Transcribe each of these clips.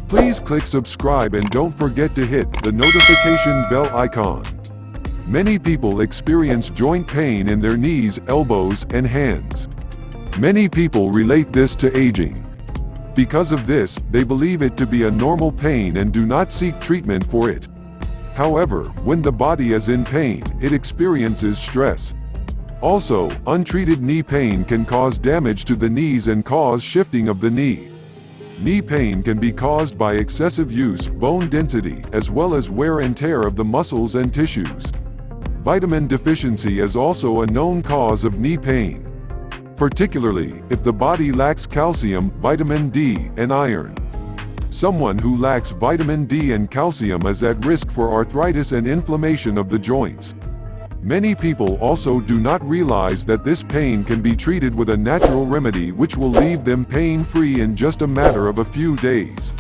Please click subscribe and don't forget to hit the notification bell icon. Many people experience joint pain in their knees, elbows, and hands. Many people relate this to aging. Because of this, they believe it to be a normal pain and do not seek treatment for it. However, when the body is in pain, it experiences stress. Also, untreated knee pain can cause damage to the knees and cause shifting of the knee. Knee pain can be caused by excessive use, bone density, as well as wear and tear of the muscles and tissues. Vitamin deficiency is also a known cause of knee pain, particularly if the body lacks calcium, vitamin D, and iron. Someone who lacks vitamin D and calcium is at risk for arthritis and inflammation of the joints. Many people also do not realize that this pain can be treated with a natural remedy which will leave them pain-free in just a matter of a few days.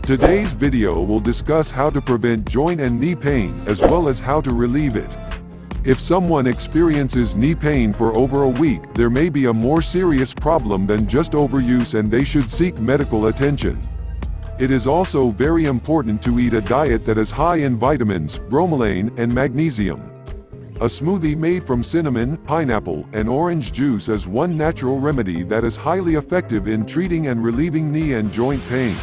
Today's video will discuss how to prevent joint and knee pain, as well as how to relieve it. If someone experiences knee pain for over a week, there may be a more serious problem than just overuse and they should seek medical attention. It is also very important to eat a diet that is high in vitamins, bromelain, and magnesium. A smoothie made from cinnamon, pineapple, and orange juice is one natural remedy that is highly effective in treating and relieving knee and joint pain.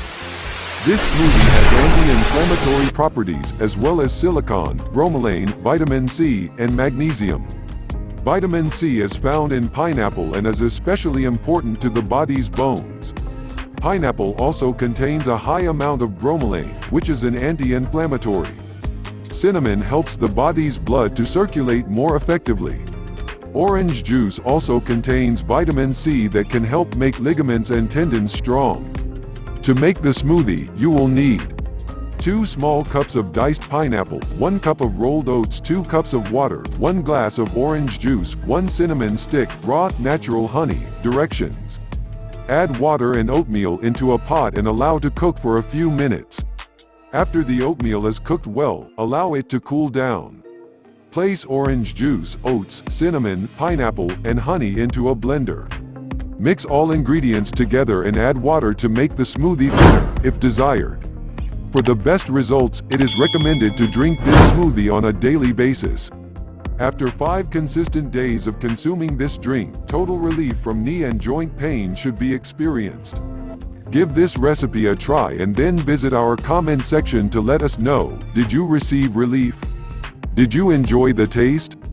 This smoothie has anti-inflammatory properties as well as silicon, bromelain, vitamin C, and magnesium. Vitamin C is found in pineapple and is especially important to the body's bones. Pineapple also contains a high amount of bromelain, which is an anti-inflammatory. Cinnamon helps the body's blood to circulate more effectively. Orange juice also contains vitamin C that can help make ligaments and tendons strong. To make the smoothie, you will need 2 small cups of diced pineapple, 1 cup of rolled oats, 2 cups of water, 1 glass of orange juice, 1 cinnamon stick, raw, natural honey. Directions: add water and oatmeal into a pot and allow to cook for a few minutes. After the oatmeal is cooked well, allow it to cool down. Place orange juice, oats, cinnamon, pineapple, and honey into a blender. Mix all ingredients together and add water to make the smoothie thicker, if desired. For the best results, it is recommended to drink this smoothie on a daily basis. After 5 consistent days of consuming this drink, total relief from knee and joint pain should be experienced. Give this recipe a try and then visit our comment section to let us know, did you receive relief? Did you enjoy the taste?